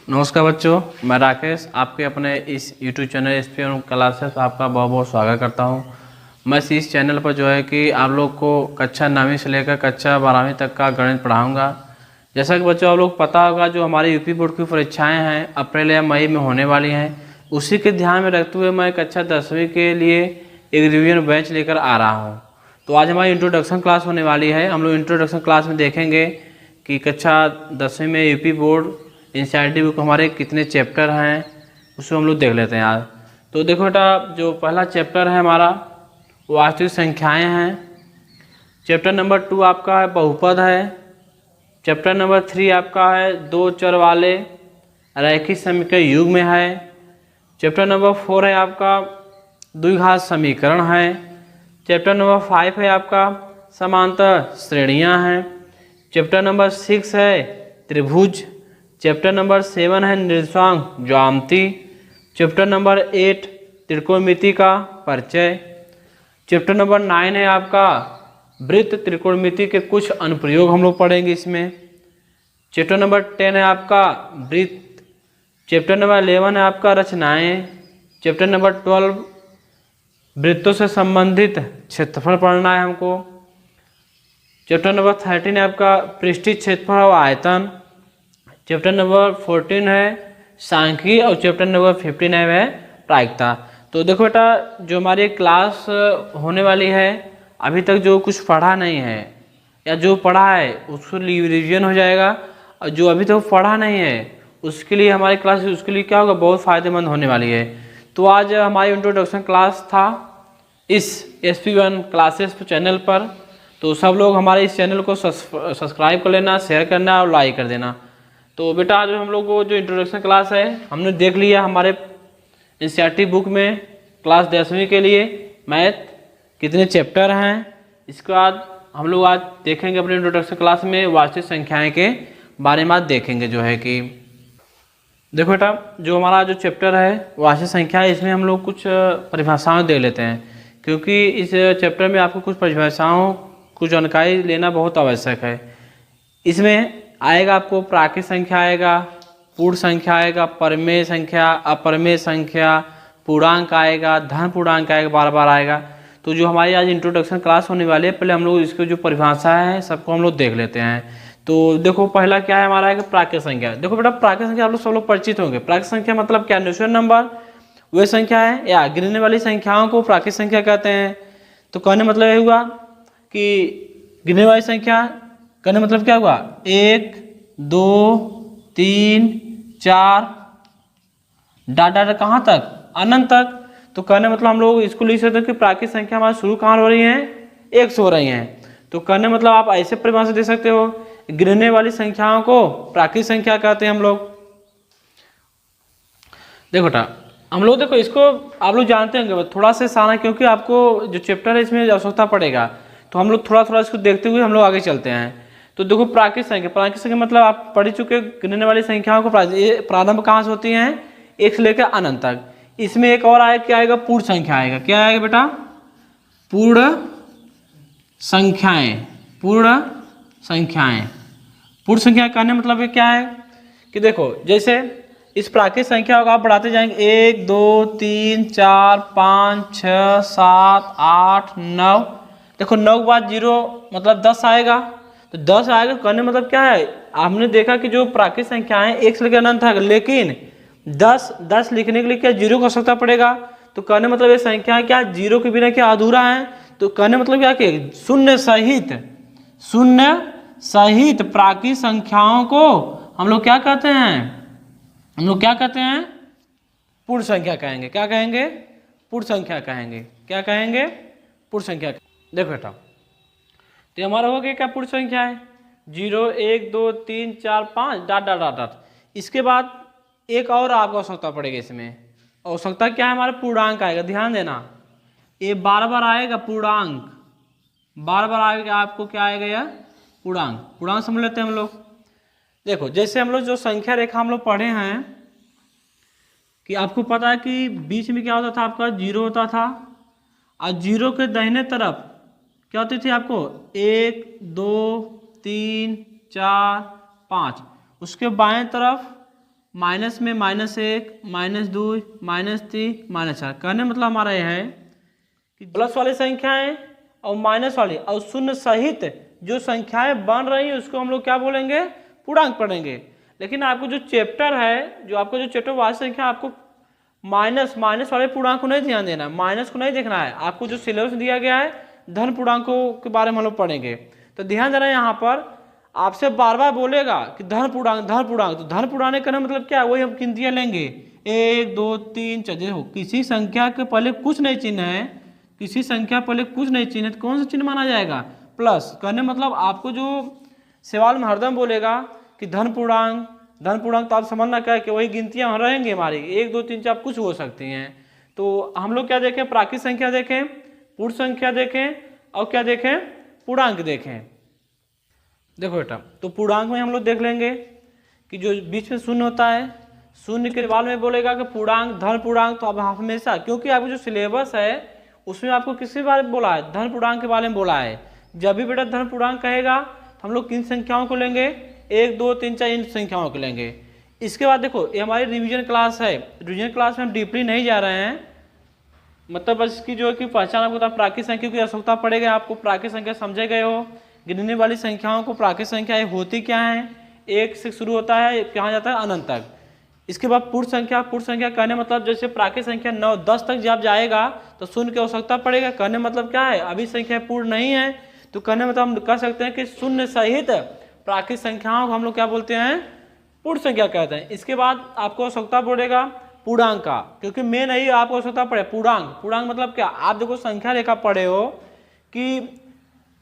नमस्कार बच्चों, मैं राकेश आपके अपने इस YouTube चैनल एसपीएन क्लासेस आपका बहुत बहुत स्वागत करता हूं। मैं इस चैनल पर जो है कि आप लोग को कक्षा 9वीं से लेकर कक्षा 12वीं तक का गणित पढ़ाऊंगा। जैसा कि बच्चों आप लोग पता होगा, जो हमारी यूपी बोर्ड की परीक्षाएं हैं अप्रैल या मई में होने वाली हैं, उसी के ध्यान में रखते हुए मैं कक्षा 10वीं के लिए एक रिवीजन बैच लेकर आ रहा हूँ। तो आज हमारी इंट्रोडक्शन क्लास होने वाली है। हम लोग इंट्रोडक्शन क्लास में देखेंगे कि कक्षा 10वीं में यूपी बोर्ड एनसीईआरटी बुक हमारे कितने चैप्टर हैं, उसको हम लोग देख लेते हैं आज। तो देखो बेटा, जो पहला चैप्टर है हमारा वो वास्तविक संख्याएं हैं। चैप्टर नंबर 2 आपका है बहुपद है। चैप्टर नंबर 3 आपका है दो चर वाले रैखिक समीकरण युग में है। चैप्टर नंबर 4 है आपका द्विघात समीकरण है। चैप्टर नंबर 5 है आपका समांतर श्रेणियां हैं। चैप्टर नंबर 6 है त्रिभुज। चैप्टर नंबर 7 है निर्देशांक ज्यामिति। चैप्टर नंबर 8 त्रिकोणमिति का परिचय। चैप्टर नंबर 9 है आपका वृत्त त्रिकोणमिति के कुछ अनुप्रयोग हम लोग पढ़ेंगे इसमें। चैप्टर नंबर 10 है आपका वृत्त। चैप्टर नंबर 11 है आपका रचनाएं। चैप्टर नंबर 12 वृत्तों से संबंधित क्षेत्रफल पढ़ना है हमको। चैप्टर नंबर 13 है आपका पृष्ठीय क्षेत्रफल और आयतन। चैप्टर नंबर 14 है सांख्यिकी और चैप्टर नंबर 15 है वह प्रायिकता। तो देखो बेटा, जो हमारी क्लास होने वाली है, अभी तक जो कुछ पढ़ा नहीं है या जो पढ़ा है उसको रिवीजन हो जाएगा, और जो अभी तक पढ़ा नहीं है उसके लिए हमारी क्लास उसके लिए क्या होगा, बहुत फ़ायदेमंद होने वाली है। तो आज हमारी इंट्रोडक्शन क्लास था इस SP1 क्लासेस चैनल पर। तो सब लोग हमारे इस चैनल को सब्सक्राइब कर लेना, शेयर करना और लाइक कर देना। तो बेटा, आज हम लोग को जो इंट्रोडक्शन क्लास है हमने देख लिया हमारे एनसीईआरटी बुक में क्लास 10वीं के लिए मैथ कितने चैप्टर हैं। इसके बाद हम लोग आज देखेंगे अपने इंट्रोडक्शन क्लास में वास्तविक संख्याएं के बारे में आज देखेंगे। जो है कि देखो बेटा, जो हमारा जो चैप्टर है वास्तविक संख्या है, इसमें हम लोग कुछ परिभाषाएं दे लेते हैं, क्योंकि इस चैप्टर में आपको कुछ परिभाषाओं कुछ जानकारी लेना बहुत आवश्यक है। इसमें आएगा आपको प्राकृत संख्या आएगा, पूर्ण संख्या आएगा, परमेय संख्या, अपरमेय संख्या, पूर्णांक आएगा, धन पूर्णांक आएगा, बार बार आएगा। तो जो हमारी आज इंट्रोडक्शन क्लास होने वाली है, पहले हम लोग इसको जो परिभाषा है सबको हम लोग देख लेते हैं। तो देखो, पहला क्या है हमारा, प्राकृत संख्या। देखो बेटा, प्राकृत संख्या आप लोग सब लोग परिचित होंगे। प्राकृत संख्या मतलब क्या, नेचुरल नंबर वे संख्या है या गिनने वाली संख्याओं को प्राकृत संख्या कहते हैं। तो कहने मतलब ये हुआ कि गिनने वाली संख्या, कहने मतलब क्या हुआ, 1 2 3 4 डाट डाट कहाँ तक, अनंत तक। तो कहने मतलब हम लोग इसको लिख सकते हैं कि प्राकृत संख्या हमारी शुरू कहाँ हो रही है, 1 से हो रही हैं। तो कहने मतलब आप ऐसे परिभाषा दे सकते हो, गिनने वाली संख्याओं को प्राकृत संख्या कहते हैं हम लोग। देखो बेटा, हम लोग देखो इसको आप लोग जानते होंगे, थोड़ा सा सारा, क्योंकि आपको जो चैप्टर है इसमें आवश्यकता पड़ेगा। तो हम लोग थोड़ा थोड़ा इसको देखते हुए हम लोग आगे चलते हैं। तो देखो, प्राकृत संख्या मतलब आप पढ़ चुके, गिनने वाली संख्याओं को प्रारंभ कहाँ से होती हैं, 1 से लेकर अनंत तक। इसमें एक और आएगा, क्या आएगा, पूर्ण संख्या आएगा। क्या आएगा बेटा, पूर्ण संख्याएं। पूर्ण संख्याएं, पूर्ण संख्या कहने मतलब क्या है कि देखो, जैसे इस प्राकृत संख्या को आप बढ़ाते जाएंगे, 1 2 3 4 5 6 7 8 9। देखो 9 के बाद 0 मतलब 10 आएगा। तो 10 आएगा कहने मतलब क्या है, हमने देखा कि जो प्राकृत संख्याएं 1 से लेकर अनंत है, लेकिन 10 लिखने के लिए क्या 0 की आवश्यकता पड़ेगा। तो कहने मतलब ये संख्या क्या, 0 के बिना क्या अधूरा है। तो कहने मतलब क्या कि शून्य सहित प्राकृत संख्याओं को हम लोग क्या कहते हैं, हम लोग क्या कहते हैं, पूर्ण संख्या कहेंगे। क्या कहेंगे, पूर्ण संख्या कहेंगे। क्या कहेंगे, पूर्ण संख्या। देखो बेटा, तो हमारा हो गया क्या, पूर्ण संख्या है, 0 1 2 3 4 5 डाट डाट डाट डाट। इसके बाद एक और आपको आवश्यकता पड़ेगी। इसमें आवश्यकता क्या है, हमारा पूर्णांक आएगा। ध्यान देना, ये बार बार आएगा पूर्णांक, बार बार आएगा। आपको क्या आएगा, यह पूर्णांक। पूर्णांक समझ लेते हैं हम लोग। देखो, जैसे हम लोग जो संख्या रेखा हम लोग पढ़े हैं कि आपको पता है कि बीच में क्या होता था, आपका 0 होता था, और 0 के दाहिने तरफ क्या होती थी आपको, 1 2 3 4 5। उसके बाएं तरफ माइनस में -1, -2, -3, -4। कहने मतलब हमारा यह है कि प्लस वाली संख्याएं और माइनस वाली और शून्य सहित जो संख्याएं बन रही हैं उसको हम लोग क्या बोलेंगे, पूर्णांक पढ़ेंगे। लेकिन आपको जो चैप्टर है, जो आपको जो चैप्टर वास्तविक संख्या, आपको माइनस वाले पूर्णांक को नहीं ध्यान देना, माइनस को नहीं देखना है। आपको जो सिलेबस दिया गया है धन पूर्णांकों के बारे में हम लोग पढ़ेंगे। तो ध्यान देना, यहाँ पर आपसे बार बार बोलेगा कि धन पूर्णांक धन पूर्णांक। तो धन पूर्णांक करना मतलब क्या, वही हम गिनतियाँ लेंगे 1 2 3 4। देखो किसी संख्या के पहले कुछ नहीं चिन्ह है, किसी संख्या पहले कुछ नहीं चिन्ह है तो कौन सा चिन्ह माना जाएगा, प्लस। कहने मतलब आपको जो सवाल में हरदम बोलेगा कि धन पूर्णांक तो आप समझना क्या है कि वही गिनतियाँ रहेंगी हमारी 1 2 3 4 कुछ हो सकती हैं। तो हम लोग क्या देखें, प्राकृत संख्या देखें, पूर्ण संख्या देखें और क्या देखें, पूर्णांक देखें। देखो बेटा, तो पूर्णांक में हम लोग देख लेंगे कि जो बीच में शून्य होता है, शून्य के बाद में बोलेगा कि पूर्णांक धन पूर्णांक। तो अब हमेशा, क्योंकि आपको जो सिलेबस है उसमें आपको किसके बारे में बोला है, धन पूर्णांक के बारे में बोला है। जब भी बेटा धन पूर्णांक कहेगा तो हम लोग किन संख्याओं को लेंगे, 1 2 3 4 इन संख्याओं को लेंगे। इसके बाद देखो ये हमारी रिवीजन क्लास है, रिवीजन क्लास में हम डीपली नहीं जा रहे हैं, मतलब बस इसकी जो है कि पहचान आपको प्राकृत संख्या की आवश्यकता पड़ेगा। आपको प्राकृत संख्या समझे गए हो, गिनने वाली संख्याओं को प्राकृत संख्या होती क्या है, 1 से शुरू होता है, कहाँ जाता है अनंत तक। इसके बाद पूर्ण संख्या कहने मतलब जैसे प्राकृत संख्या 9 10 तक जब जाएगा तो शून्य की आवश्यकता पड़ेगा। कहने मतलब क्या है, अभी संख्या पूर्ण नहीं है, तो कहने मतलब हम कह सकते हैं कि शून्य सहित प्राकृत संख्याओं को हम लोग क्या बोलते हैं, पूर्ण संख्या कहते हैं। इसके बाद आपको आवश्यकता पड़ेगा पूर्णांक का, क्योंकि मेन नहीं आपको आवश्यकता पड़े पूर्णांक मतलब क्या, आप देखो संख्या रेखा पढ़े हो कि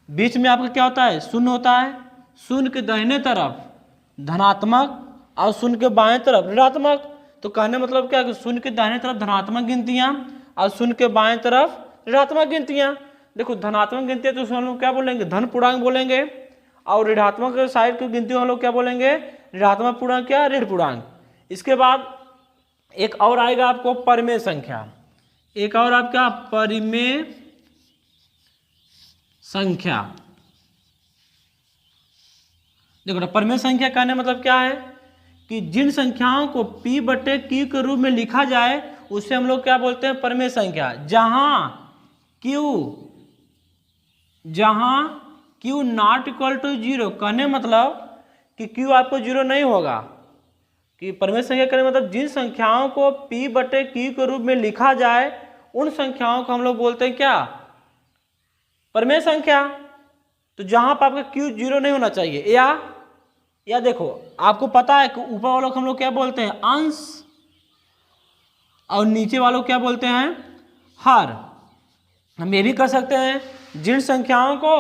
बीच में आपका क्या होता है, शून्य होता है, शून्य के दाहिने तरफ धनात्मक और शून्य के बाएं तरफ ऋणात्मक। तो कहने मतलब क्या कि शून्य के दाहिने तरफ धनात्मक गिनतियां और शून्य के बाएं तरफ ऋणात्मक गिनतियां। देखो धनात्मक गिनतियां तो हम लोग क्या बोलेंगे, धन पूर्णांक बोलेंगे, और ऋणात्मक साइड की गिनती हम लोग क्या बोलेंगे, ऋणात्मक पूर्णांक क्या, ऋण पूर्णांक। इसके बाद एक और आएगा आपको परिमेय संख्या, एक और आपका परिमेय संख्या। देखो परिमेय संख्या कहने मतलब क्या है कि जिन संख्याओं को P/Q के रूप में लिखा जाए उसे हम लोग क्या बोलते हैं, परिमेय संख्या। जहां Q नॉट इक्वल टू 0, कहने मतलब कि Q आपको 0 नहीं होगा। कि परिमेय संख्या कहने मतलब जिन संख्याओं को P/Q के रूप में लिखा जाए उन संख्याओं को हम लोग बोलते हैं क्या, परिमेय संख्या। तो जहां पर आपका Q 0 नहीं होना चाहिए, या देखो आपको पता है कि ऊपर वालों को हम लोग क्या बोलते हैं, अंश, और नीचे वालों को क्या बोलते हैं, हर। हम ये भी कर सकते हैं जिन संख्याओं को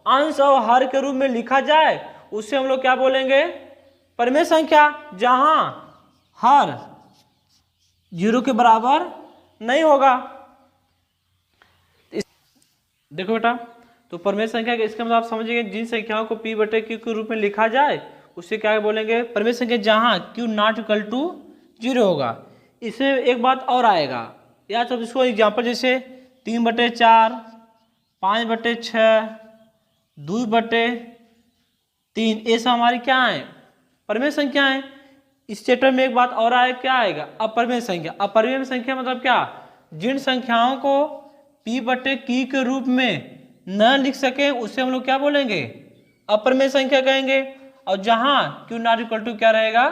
अंश और हर के रूप में लिखा जाए उससे हम लोग क्या बोलेंगे, परिमेय संख्या। जहां हर 0 के बराबर नहीं होगा। देखो बेटा, तो परिमेय संख्या के इसका मतलब आप समझिए जिन संख्याओं को P/Q के रूप में लिखा जाए उससे क्या बोलेंगे, परिमेय संख्या। जहां Q नॉट इक्वल टू 0 होगा। इसमें एक बात और आएगा, या तो इसको एग्जाम्पल जैसे 3/4, 5/6, 2/3, ये सब हमारी क्या है, परिमेय संख्या है। इस चैप्टर में एक बात और आएगा, क्या आएगा, अपरिमेय संख्या। अपरिमेय संख्या मतलब क्या, जिन संख्याओं को P/Q के रूप में न लिख सके उससे हम लोग क्या बोलेंगे, अपरिमेय संख्या कहेंगे। और जहां Q नॉट इक्वल टू क्या रहेगा,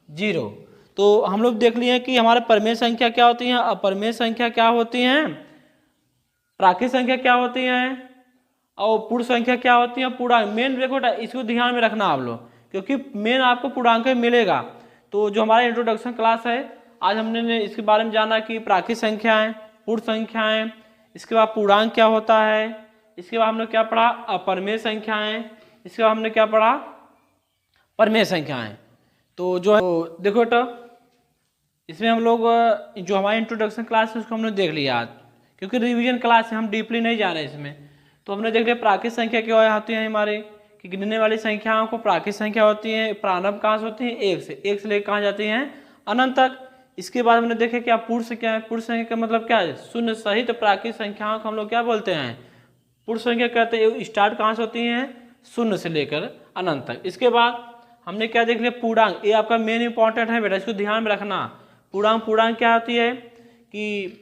0। तो हम लोग देख लिए कि हमारे परिमेय संख्या क्या होती हैं, अपरिमेय संख्या क्या होती हैं, प्राकृत संख्या क्या होती हैं, और पूर्ण संख्या क्या होती है, पूर्णांक। मेन देखो इसको ध्यान में रखना आप लोग, क्योंकि मेन आपको पूर्णांक मिलेगा। तो जो हमारा इंट्रोडक्शन क्लास है आज हमने इसके बारे में जाना कि प्राकृत संख्याएं, पूर्ण संख्याएं, इसके बाद पूर्णांक क्या होता है, इसके बाद हमने क्या पढ़ा, अपरिमेय संख्याएं, इसके बाद हमने क्या पढ़ा, परिमेय संख्याएं। तो जो देखो बेटा इसमें हम लोग जो हमारी इंट्रोडक्शन क्लास है उसको हमने देख लिया आज, क्योंकि रिवीजन क्लास है हम डीपली नहीं जा रहे इसमें। तो हमने देख लिया प्राकृत संख्या क्या होती है हमारे, कि गिनने वाली संख्याओं को प्राकृत संख्या होती है। प्रारंभ कहाँ से होती है, 1 से लेकर कहाँ जाती हैं, अनंत तक। इसके बाद हमने देखे क्या पूर्ण संख्या है। पूर्ण संख्या का मतलब क्या है, शून्य सहित प्राकृत संख्याओं को हम लोग क्या बोलते हैं, पूर्ण संख्या कहते हैं। स्टार्ट कहाँ से होती हैं, शून्य से लेकर अनंत तक। इसके बाद हमने क्या देख लिया, पूर्णांक। ये आपका मेन इंपॉर्टेंट है बेटा, इसको ध्यान में रखना। पूर्णांक क्या होती है कि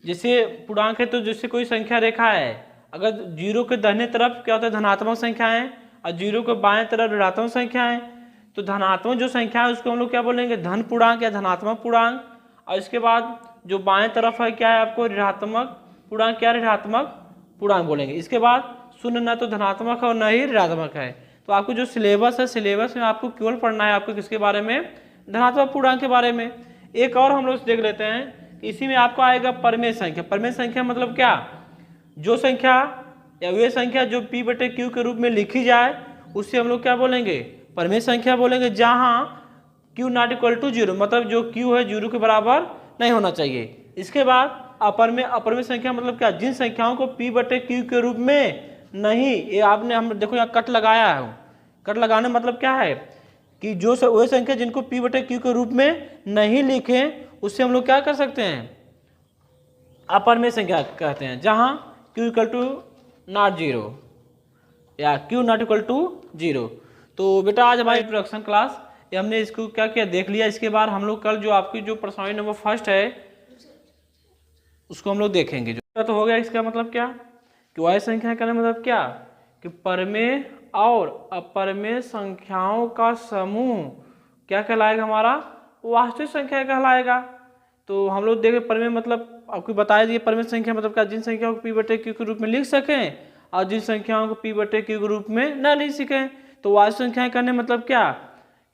जैसे पूर्णांक है तो जैसे कोई संख्या रेखा है, अगर जीरो के दाहिने तरफ क्या होता है धनात्मक संख्या है और जीरो के बाएं तरफ ऋणात्मक संख्या है, तो धनात्मक जो संख्या है उसको हम लोग क्या बोलेंगे, धन पूर्णांक या धनात्मक पूर्णांक। और इसके बाद जो बाएं तरफ है क्या है आपको ऋणात्मक पूर्णांक, क्या ऋणात्मक पूर्णांक बोलेंगे। इसके बाद शून्य न तो धनात्मक है और न ही ऋणात्मक है। तो आपको जो सिलेबस है, सिलेबस में आपको केवल पढ़ना है आपको किसके बारे में, धनात्मक पूर्णांक के बारे में। एक और हम लोग देख लेते हैं, इसी में आपको आएगा परिमेय संख्या। परिमेय संख्या मतलब क्या, जो संख्या या वे संख्या जो P बटे Q के रूप में लिखी जाए उससे हम लोग क्या बोलेंगे, परिमेय संख्या बोलेंगे। जहां Q not equal to zero, मतलब जो Q है जीरो के बराबर नहीं होना चाहिए। इसके बाद अपरिमेय संख्या मतलब क्या, जिन संख्याओं को P बटे Q के रूप में नहीं, ये आपने हम देखो यहाँ कट लगाया है, कट लगाने मतलब क्या है कि जो वही संख्या जिनको P बटे Q के रूप में नहीं लिखे उससे हम लोग क्या कर सकते हैं, अपरिमेय संख्या कहते हैं। जहां Q equal to not zero या Q not equal to zero. तो बेटा आज हमारी इंट्रोडक्शन क्लास ये हमने इसको क्या किया देख लिया। इसके बाद हम लोग कल जो आपकी जो प्रश्नावली नंबर फर्स्ट है उसको हम लोग देखेंगे। जो तो हो गया, इसका मतलब क्या कि वह संख्या का मतलब क्या कि परिमेय और अपरिमेय संख्याओं का समूह क्या कहलाएगा, हमारा वास्तविक संख्या कहलाएगा। तो हम लोग देखें परिमेय मतलब आपको बताया दिए, परिमेय संख्या मतलब क्या, जिन संख्याओं को P बटे Q के रूप में लिख सकें और जिन संख्याओं को P बटे Q के रूप में न लिख सकें। तो वास्तविक संख्याएं करने मतलब क्या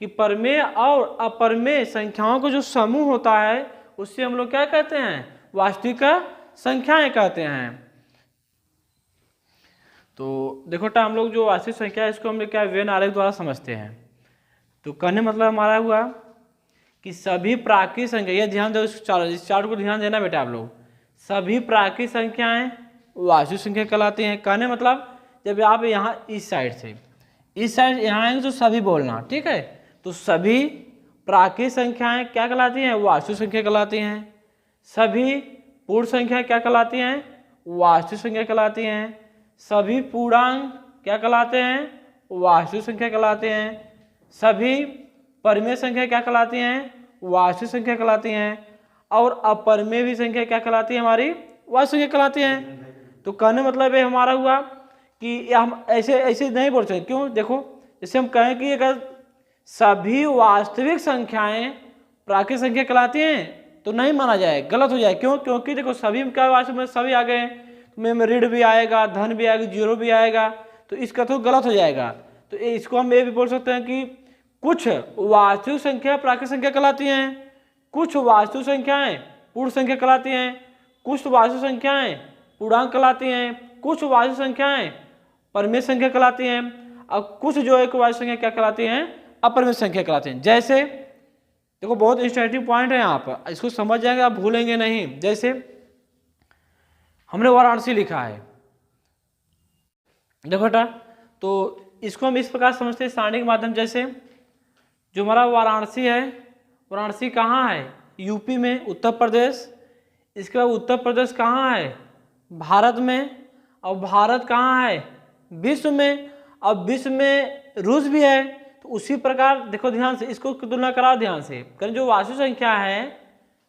कि परिमेय और अपरिमेय संख्याओं का जो समूह होता है उससे हम लोग क्या कहते हैं, वास्तविक संख्याएं कहते हैं। तो देखो बेटा हम लोग जो वास्तविक संख्या है इसको हम लोग क्या वेन आरेख द्वारा समझते हैं। तो कहने मतलब हमारा हुआ कि सभी प्राकृतिक संख्या, ये ध्यान दो इस चार्ट को ध्यान देना बेटा आप लोग, सभी प्राकृतिक संख्याएं वास्तविक संख्या कहलाती हैं। कहने मतलब जब आप यहाँ इस साइड से इस साइड यहाँ आएंगे तो सभी बोलना, ठीक है। तो सभी प्राकृतिक संख्याएं क्या कहलाती हैं, वास्तविक संख्या कहलाती हैं। सभी पूर्ण संख्या क्या कहलाती हैं, वास्तविक संख्या कहलाती हैं। सभी पूर्णांक क्या कहलाते हैं, वास्तविक संख्या कहलाते हैं। सभी परिमेय संख्या क्या कहलाती हैं, वास्तविक संख्या कहलाती हैं। और अपरिमेय भी संख्या क्या कहलाती है, हमारी वास्तविक संख्या कहलाती हैं। तो कहने मतलब ये हमारा हुआ कि हम ऐसे नहीं बोल सकते। क्यों, देखो जैसे हम कहें कि अगर सभी वास्तविक संख्याएं प्राकृतिक संख्या कहलाती हैं तो नहीं माना जाए, गलत हो जाए। क्यों, क्योंकि देखो सभी में क्या वास्तविक में सभी आ गए, में ऋण भी आएगा, धन भी आएगा, जीरो भी आएगा, तो इसका तो गलत हो जाएगा। तो इसको हम ये भी बोल सकते हैं कि कुछ वास्तविक संख्या प्राकृतिक संख्या कहलाती हैं, कुछ वास्तविक संख्याएं पूर्ण संख्या कहलाती हैं, कुछ वास्तविक संख्याएं पूर्णांक कहलाती हैं, कुछ वास्तविक संख्याएं परिमेय संख्या कहलाती हैं, और कुछ जो एक वास्तविक संख्या क्या कहलाती हैं, अपरिमेय संख्या कहलाती हैं। जैसे देखो बहुत इंटरेस्टिंग पॉइंट है यहाँ पर, इसको समझ जाएंगे आप भूलेंगे नहीं। जैसे हमने वाराणसी लिखा है, देखो बेटा, तो इसको हम इस प्रकार समझते हैं सारणी के माध्यम। जैसे जो हमारा वाराणसी है, वाराणसी कहाँ है, यूपी में, उत्तर प्रदेश। इसके बाद उत्तर प्रदेश कहाँ है, भारत में। और भारत कहाँ है, विश्व में। और विश्व में रूस भी है। तो उसी प्रकार देखो ध्यान से, इसको तुलना कराओ ध्यान से। करें जो वास्तविक संख्या है,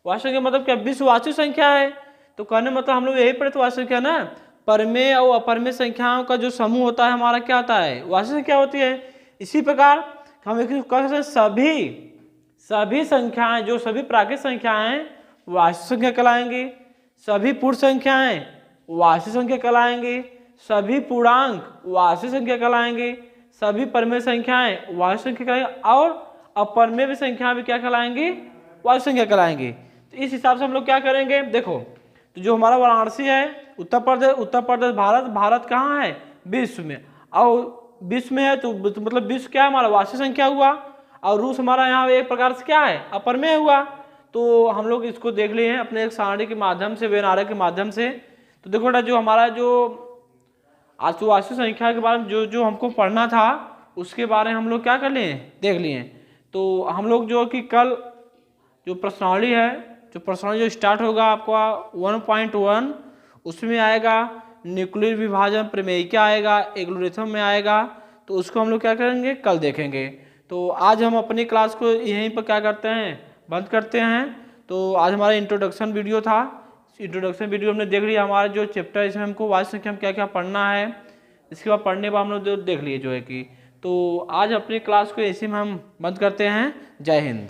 वास्तविक संख्या मतलब क्या, विश्व वास्तविक संख्या है। तो कहने मतलब हम लोग यही पढ़े तो वास्तविक संख्या ना, परिमेय और अपरिमेय संख्याओं का जो समूह होता है हमारा क्या होता है, वास्तविक संख्या होती है। इसी प्रकार हम कह सकते हैं सभी संख्याएं, जो सभी प्राकृतिक संख्याएं वास्तविक संख्या कहलाएंगी, सभी पूर्ण संख्याएं वास्तविक संख्या कहलाएंगी, सभी पूर्णांक वास्तविक संख्या कहलाएंगी, सभी परिमेय संख्याएं वास्तविक संख्या कहलाएंगी, और अपरिमेय भी संख्या भी क्या कहलाएंगी, वास्तविक संख्या कहलाएंगी। तो इस हिसाब से हम लोग क्या करेंगे, देखो तो जो हमारा वाराणसी है उत्तर प्रदेश भारत कहाँ है, विश्व में। और विश्व में है तो मतलब विश्व क्या है, हमारा वास्तविक संख्या हुआ। और रूस हमारा यहाँ एक प्रकार से क्या है, अपरिमेय हुआ। तो हम लोग इसको देख लिए हैं अपने एक सारणी के माध्यम से, वेन आरेख के माध्यम से। तो देखो बेटा जो हमारा जो आज वास्तविक संख्या के बारे में जो हमको पढ़ना था उसके बारे में हम लोग क्या कर लिए, देख लिए। तो हम लोग जो कि कल जो प्रश्नावली है, जो प्रश्नावली जो स्टार्ट होगा आपका 1.1 उसमें आएगा न्यूक्लियर विभाजन प्रमेय क्या आएगा, एल्गोरिथम में आएगा। तो उसको हम लोग क्या करेंगे, कल देखेंगे। तो आज हम अपनी क्लास को यहीं पर क्या करते हैं, बंद करते हैं। तो आज हमारा इंट्रोडक्शन वीडियो था। इंट्रोडक्शन वीडियो हमने देख लिया, हमारा जो चैप्टर इसमें हमको वाच्य संख्या में क्या क्या पढ़ना है, इसके बाद पढ़ने पर हम लोग देख लिए जो है कि। तो आज अपनी क्लास को इसी में हम बंद करते हैं। जय हिंद।